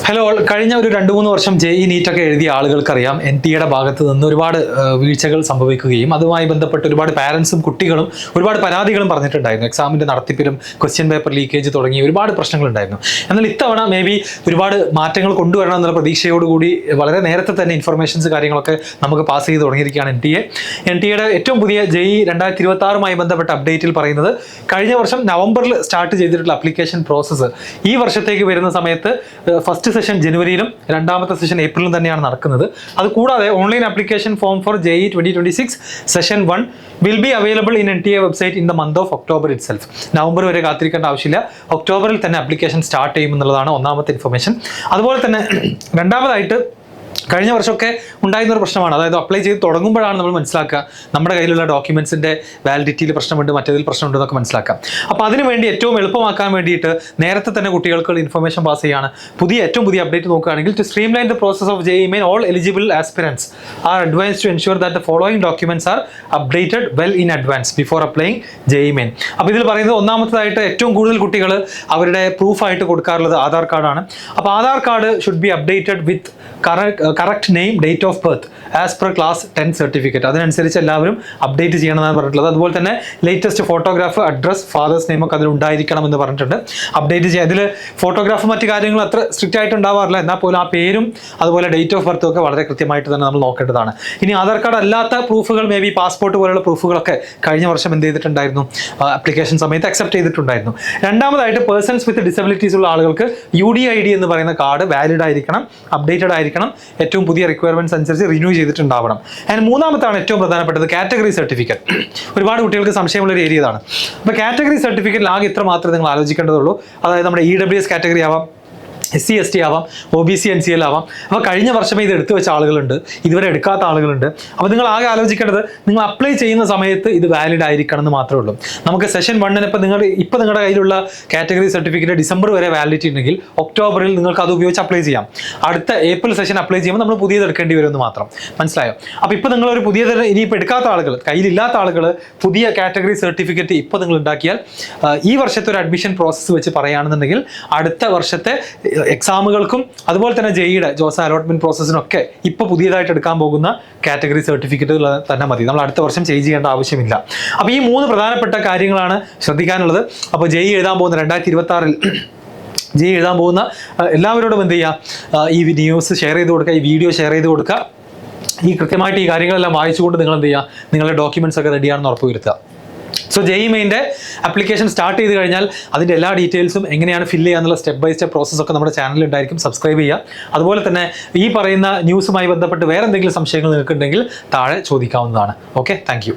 Hello, കഴിഞ്ഞ ഒരു 2-3 വർഷം JEE നീറ്റൊക്കെ എഴുതിയ ആളുകൾക്കറിയാം NTA ഭാഗത്ത് നിന്ന് ഒരുപാട് വീഴ്ചകൾ സംഭവിക്കുകയും അതുമായി ബന്ധപ്പെട്ട് ഒരുപാട് പാരൻസും കുട്ടികളും ഒരുപാട് പരാതികളും പറഞ്ഞിട്ടുണ്ടായിരുന്നു. എക്സാമിൻ്റെ നടത്തിപ്പിലും ക്വസ്റ്റ്യൻ പേപ്പർ ലീക്കേജ് തുടങ്ങി ഒരുപാട് പ്രശ്നങ്ങളുണ്ടായിരുന്നു. എന്നാൽ ഇത്തവണ മേ ബി ഒരുപാട് മാറ്റങ്ങൾ കൊണ്ടുവരണം എന്നുള്ള പ്രതീക്ഷയോടുകൂടി വളരെ നേരത്തെ തന്നെ ഇൻഫർമേഷൻസ് കാര്യങ്ങളൊക്കെ നമുക്ക് പാസ് ചെയ്ത് തുടങ്ങിയിരിക്കുകയാണ് NTA ഏറ്റവും പുതിയ JEE 2026 ബന്ധപ്പെട്ട അപ്ഡേറ്റിൽ പറയുന്നത് കഴിഞ്ഞ വർഷം നവംബറിൽ സ്റ്റാർട്ട് ചെയ്തിട്ടുള്ള അപ്ലിക്കേഷൻ പ്രോസസ്സ് ഈ വർഷത്തേക്ക് വരുന്ന സമയത്ത് ഫസ്റ്റ് സെഷൻ ജനുവരിയിലും രണ്ടാമത്തെ സെഷൻ ഏപ്രിലും തന്നെയാണ് നടക്കുന്നത്. അതുകൂടാതെ online application form for JEE 2026 session 1 will be available in NTA website in the month of October itself. November വരെ കാത്തിരിക്കേണ്ട ആവശ്യമില്ല, ഒക്ടോബറിൽ തന്നെ ആപ്ലിക്കേഷൻ സ്റ്റാർട്ട് ചെയ്യുമെന്നുള്ളതാണ് ഒന്നാമത്തെ ഇൻഫർമേഷൻ. അതുപോലെ തന്നെ രണ്ടാമതായിട്ട് കഴിഞ്ഞ വർഷമൊക്കെ ഉണ്ടായിരുന്ന ഒരു പ്രശ്നമാണ്, അതായത് അപ്ലൈ ചെയ്ത് തുടങ്ങുമ്പോഴാണ് നമ്മൾ മനസ്സിലാക്കുക നമ്മുടെ കയ്യിലുള്ള ഡോക്യുമെൻസിൻ്റെ വാലിഡിറ്റിയിൽ പ്രശ്നമുണ്ട്, മറ്റേതിൽ പ്രശ്നമുണ്ട് എന്നൊക്കെ മനസ്സിലാക്കാം. അപ്പോൾ അതിനുവേണ്ടി ഏറ്റവും എളുപ്പമാക്കാൻ വേണ്ടിയിട്ട് നേരത്തെ തന്നെ കുട്ടികൾക്ക് ഇൻഫർമേഷൻ പാസ് ചെയ്യാണ്. ഏറ്റവും പുതിയ അപ്ഡേറ്റ് നോക്കുകയാണെങ്കിൽ to streamline the process of JEE main all eligible aspirants are advise to ensure that the following documents are updated well in advance before applying JEE main. അപ്പോൾ ഇതിൽ പറയുന്നത് ഒന്നാമത്തേതായിട്ട് ഏറ്റവും കൂടുതൽ കുട്ടികൾ അവരുടെ പ്രൂഫായിട്ട് കൊടുക്കാറുള്ളത് ആധാർ കാർഡാണ്. അപ്പോൾ Aadhaar card should be updated with correct name, date of birth as per class 10 certificate. അതിനനുസരിച്ച് എല്ലാവരും അപ്ഡേറ്റ് ചെയ്യണമെന്നാണ് പറഞ്ഞിട്ടുള്ളത്. അതുപോലെ തന്നെ latest photograph, address, fathers name ഒക്കെ അതിൽ ഉണ്ടായിരിക്കണം എന്ന് പറഞ്ഞിട്ടുണ്ട്. അപ്ഡേറ്റ് ചെയ്യുക, അതിൽ ഫോട്ടോഗ്രാഫ് മറ്റു കാര്യങ്ങൾ അത്ര സ്ട്രിക്റ്റ് ആയിട്ട് ഉണ്ടാവാറില്ല, എന്നാൽ പോലും ആ പേരും അതുപോലെ ഡേറ്റ് ഓഫ് ബർത്തും ഒക്കെ വളരെ കൃത്യമായിട്ട് തന്നെ നമ്മൾ നോക്കേണ്ടതാണ്. ഇനി ആധാർ കാർഡ് അല്ലാത്ത പ്രൂഫുകൾ, മേ ബി പാസ്പോർട്ട് പോലുള്ള പ്രൂഫുകളൊക്കെ കഴിഞ്ഞ വർഷം എന്ത് ചെയ്തിട്ടുണ്ടായിരുന്നു, ആപ്ലിക്കേഷൻ സമയത്ത് അക്സെപ്റ്റ് ചെയ്തിട്ടുണ്ടായിരുന്നു. രണ്ടാമതായിട്ട് പേഴ്സൺസ് വിത്ത് ഡിസബിലിറ്റീസ് ഉള്ള ആളുകൾക്ക് UDID എന്ന് പറയുന്ന കാർഡ് വാലിഡ് ആയിരിക്കണം, അപ്ഡേറ്റഡ് ആയിരിക്കണം, ഏറ്റവും പുതിയ റിക്വയർമെന്റ്സ് അനുസരിച്ച് റിന്യൂ ചെയ്തിട്ടുണ്ടാവണം. ആൻഡ് മൂന്നാമത്താണ് ഏറ്റവും പ്രധാനപ്പെട്ടത് കാറ്റഗറി സർട്ടിഫിക്കറ്റ്. ഒരുപാട് കുട്ടികൾക്ക് സംശയമുള്ള ഒരു ഏരിയ ഇതാണ്. അപ്പോൾ കാറ്റഗറി സർട്ടിഫിക്കറ്റിൽ ആകെ ഇത്ര മാത്രമേ നിങ്ങൾ ആലോചിക്കേണ്ടതുള്ളൂ. അതായത് നമ്മുടെ EWS കാറ്റഗറി ആവാം, SC ST ആവാം, OBC NCL ആവാം. അപ്പോൾ കഴിഞ്ഞ വർഷമേ ഇത് എടുത്തു വെച്ച ആളുകളുണ്ട്, ഇതുവരെ എടുക്കാത്ത ആളുകളുണ്ട്. അപ്പോൾ നിങ്ങൾ ആകെ ആലോചിക്കേണ്ടത് നിങ്ങൾ അപ്ലൈ ചെയ്യുന്ന സമയത്ത് ഇത് വാലിഡ് ആയിരിക്കണം എന്ന് മാത്രമേ ഉള്ളൂ. നമുക്ക് സെഷൻ 1 ഇപ്പോൾ നിങ്ങളുടെ കയ്യിലുള്ള കാറ്റഗറി സർട്ടിഫിക്കറ്റ് ഡിസംബർ വരെ വാലിഡിറ്റി ഉണ്ടെങ്കിൽ ഒക്ടോബറിൽ നിങ്ങൾക്ക് അത് ഉപയോഗിച്ച് അപ്ലൈ ചെയ്യാം. അടുത്ത ഏപ്രിൽ സെഷൻ അപ്ലൈ ചെയ്യുമ്പോൾ നമ്മൾ പുതിയത് എടുക്കേണ്ടി വരുമെന്ന് മാത്രം, മനസ്സിലായോ? അപ്പോൾ ഇപ്പോൾ നിങ്ങളൊരു പുതിയത് ഇനിയിപ്പോൾ എടുക്കാത്ത ആളുകൾ, കയ്യിലില്ലാത്ത ആളുകൾ പുതിയ കാറ്റഗറി സർട്ടിഫിക്കറ്റ് ഇപ്പോൾ നിങ്ങൾ ഉണ്ടാക്കിയാൽ ഈ വർഷത്തെ ഒരു അഡ്മിഷൻ പ്രോസസ്സ് വെച്ച് പറയുകയാണെന്നുണ്ടെങ്കിൽ അടുത്ത വർഷത്തെ എക്സാമുകൾക്കും അതുപോലെ തന്നെ JEEയുടെ ജോസ് അലോട്ട്മെന്റ് പ്രോസസ്സിനൊക്കെ ഇപ്പോൾ പുതിയതായിട്ട് എടുക്കാൻ പോകുന്ന കാറ്റഗറി സർട്ടിഫിക്കറ്റ് തന്നെ മതി. നമ്മൾ അടുത്ത വർഷം ചേഞ്ച് ചെയ്യേണ്ട ആവശ്യമില്ല. അപ്പോൾ ഈ 3 പ്രധാനപ്പെട്ട കാര്യങ്ങളാണ് ശ്രദ്ധിക്കാനുള്ളത്. അപ്പോൾ JEE എഴുതാൻ പോകുന്ന 2026 JEE എഴുതാൻ പോകുന്ന എല്ലാവരോടും എന്ത് ചെയ്യുക, ഈ ന്യൂസ് ഷെയർ ചെയ്ത് കൊടുക്കുക, ഈ വീഡിയോ ഷെയർ ചെയ്ത് കൊടുക്കുക. ഈ കൃത്യമായിട്ട് ഈ കാര്യങ്ങളെല്ലാം വായിച്ചുകൊണ്ട് നിങ്ങൾ എന്ത് ചെയ്യുക, നിങ്ങളുടെ ഡോക്യുമെന്റ്സ് ഒക്കെ റെഡിയാണെന്ന് ഉറപ്പുവരുത്തുക. സോ JEE മെയിൻ്റെ ആപ്ലിക്കേഷൻ സ്റ്റാർട്ട് ചെയ്ത് കഴിഞ്ഞാൽ അതിൻ്റെ എല്ലാ ഡീറ്റെയിൽസും എങ്ങനെയാണ് ഫില്ല് ചെയ്യുക എന്നുള്ള സ്റ്റെപ്പ് ബൈ സ്റ്റെപ്പ് പ്രോസസ്സൊക്കെ നമ്മുടെ ചാനലിൽ ഉണ്ടായിരിക്കും. സബ്സ്ക്രൈബ് ചെയ്യുക. അതുപോലെ തന്നെ ഈ പറയുന്ന ന്യൂസുമായി ബന്ധപ്പെട്ട് വേറെ എന്തെങ്കിലും സംശയങ്ങൾ നിങ്ങൾക്കുണ്ടെങ്കിൽ താഴെ ചോദിക്കാവുന്നതാണ്. Okay, thank U.